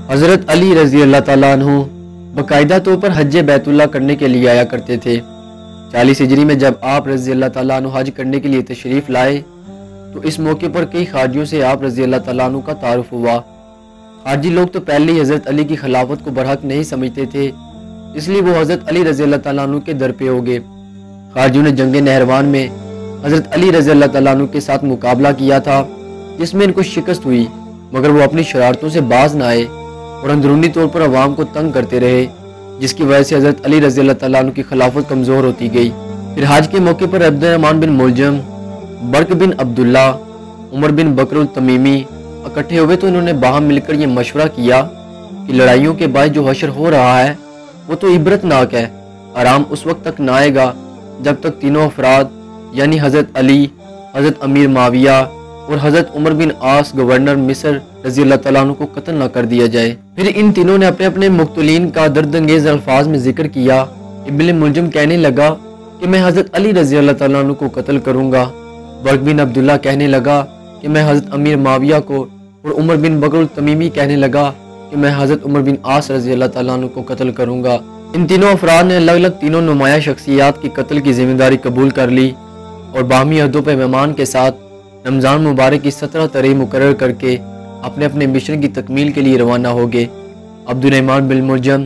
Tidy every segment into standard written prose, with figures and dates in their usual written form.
حضرت علی رضی اللہ تعالیٰ عنہ باقاعدہ طور پر حج بیت اللہ کرنے کے لیے آیا کرتے تھے۔ 40 ہجری میں جب آپ رضی اللہ تعالیٰ عنہ حج کرنے کے لیے تشریف لائے تو اس موقع پر کئی خارجیوں سے آپ رضی اللہ تعالیٰ عنہ کا تعارف ہوا۔ خارجی لوگ تو پہلے ہی حضرت علی کی خلافت کو برحق نہیں سمجھتے تھے، اس لیے وہ حضرت علی رضی اللہ تعالیٰ عنہ کے در پہ ہو گئے۔ خارجیوں نے جنگ نہروان میں حضرت علی رضی اللہ تعالیٰ عنہ کے ساتھ مقابلہ کیا تھا، جس میں ان کو شکست ہوئی، مگر وہ اپنی شرارتوں سے باز نہ آئے اور اندرونی طور پر عوام کو تنگ کرتے رہے، جس کی وجہ سے حضرت علی رضی اللہ تعالیٰ عنہ کی خلافت کمزور ہوتی گئی۔ پھر حج کے موقع پر عبد الرحمن بن ملجم، برق بن عبداللہ، عمر بن بکر التمیمی اکٹھے ہوئے تو انہوں نے باہم مل کر یہ مشورہ کیا کہ لڑائیوں کے باعث جو حشر ہو رہا ہے وہ تو عبرت ناک ہے، آرام اس وقت تک نہ آئے گا جب تک تینوں افراد یعنی حضرت علی، حضرت امیر معاویہ اور حضرت عمر بن عاص گورنر مصر رضی اللہ تعالیٰ عنہ کو قتل نہ کر دیا جائے۔ پھر ان تینوں نے اپنے اپنے مقتولین کا درد انگیز الفاظ میں ذکر کیا۔ ابن ملجم کہنے لگا کہ میں حضرت علی رضی اللہ تعالیٰ عنہ کو قتل کروں گا، برق بن عبداللہ کہنے لگا کہ میں حضرت امیر معاویہ کو، اور عمر بن بکر التمیمی کہنے لگا کہ میں حضرت عمر بن عاص رضی اللہ تعالیٰ عنہ کو قتل کروں گا۔ ان تینوں افراد نے الگ الگ تینوں نمایاں شخصیات کی قتل کی ذمہ داری قبول کر لی اور باہمی عہد و پیمان کے ساتھ رمضان مبارک کی 17 تاریخ مقرر کر کے اپنے اپنے مشن کی تکمیل کے لیے روانہ ہو گئے۔ عبد الرحمن بن ملجم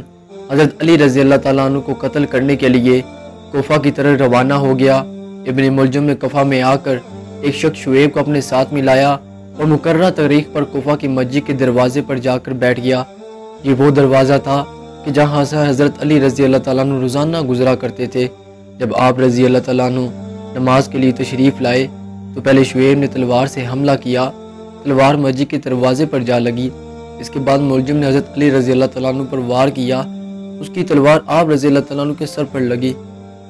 حضرت علی رضی اللہ تعالیٰ عنہ کو قتل کرنے کے لیے کوفہ کی طرف روانہ ہو گیا۔ ابن ملجم نے کوفہ میں آ کر ایک شخص شعیب کو اپنے ساتھ ملایا اور مقررہ تاریخ پر کوفہ کی مسجد کے دروازے پر جا کر بیٹھ گیا۔ یہ وہ دروازہ تھا کہ جہاں سے حضرت علی رضی اللہ تعالیٰ عنہ روزانہ گزرا کرتے تھے۔ جب آپ رضی اللہ تعالیٰ عنہ نماز کے لیے تشریف لائے تو پہلے شعیب نے تلوار سے حملہ کیا، تلوار مسجد کے دروازے پر جا لگی۔ اس کے بعد ملجم نے حضرت علی رضی اللہ تعالیٰ عنہ پر وار کیا، اس کی تلوار آپ رضی اللہ تعالیٰ عنہ کے سر پر لگی۔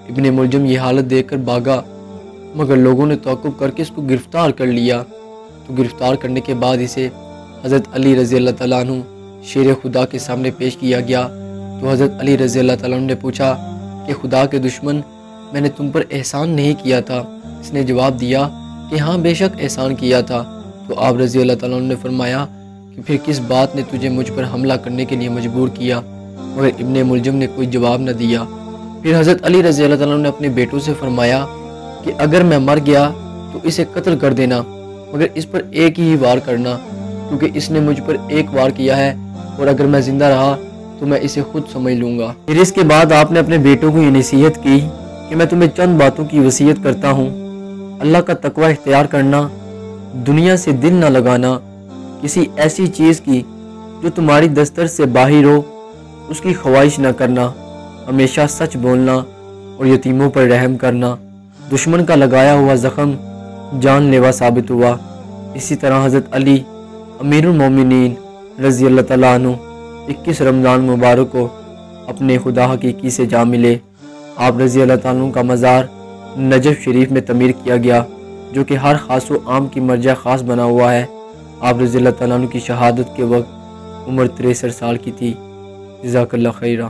ابن ملجم یہ حالت دیکھ کر بھاگا، مگر لوگوں نے تعقب کر کے اس کو گرفتار کر لیا۔ تو گرفتار کرنے کے بعد اسے حضرت علی رضی اللہ تعالیٰ عنہ شیر خدا کے سامنے پیش کیا گیا۔ تو حضرت علی رضی اللہ تعالیٰ عنہ نے پوچھا کہ خدا کے دشمن، میں نے تم پر احسان نہیں کیا تھا؟ اس نے جواب دیا کہ ہاں بے شک احسان کیا تھا۔ تو آپ رضی اللہ تعالیٰ عنہ نے فرمایا کہ پھر کس بات نے تجھے مجھ پر حملہ کرنے کے لیے مجبور کیا؟ مگر ابن ملجم نے کوئی جواب نہ دیا۔ پھر حضرت علی رضی اللہ تعالیٰ عنہ نے اپنے بیٹوں سے فرمایا کہ اگر میں مر گیا تو اسے قتل کر دینا، مگر اس پر ایک ہی وار کرنا، کیونکہ اس نے مجھ پر ایک وار کیا ہے، اور اگر میں زندہ رہا تو میں اسے خود سمجھ لوں گا۔ پھر اس کے بعد آپ نے اپنے بیٹوں کو یہ نصیحت کی کہ میں تمہیں چند باتوں کی وصیت کرتا ہوں۔ اللہ کا تقوی اختیار کرنا، دنیا سے دل نہ لگانا، کسی ایسی چیز کی جو تمہاری دستر سے باہر ہو اس کی خواہش نہ کرنا، ہمیشہ سچ بولنا اور یتیموں پر رحم کرنا۔ دشمن کا لگایا ہوا زخم جان لیوا ثابت ہوا۔ اسی طرح حضرت علی امیر المومنین رضی اللہ تعالیٰ عنہ 21 رمضان مبارک کو اپنے خدا حقیقی سے جا ملے۔ آپ رضی اللہ تعالیٰ عنہ کا مزار نجف شریف میں تعمیر کیا گیا، جو کہ ہر خاص و عام کی مرجع خاص بنا ہوا ہے۔ آپ رضی اللہ تعالیٰ عنہ کی شہادت کے وقت عمر 63 سال کی تھی۔ جزاک اللہ خیرہ۔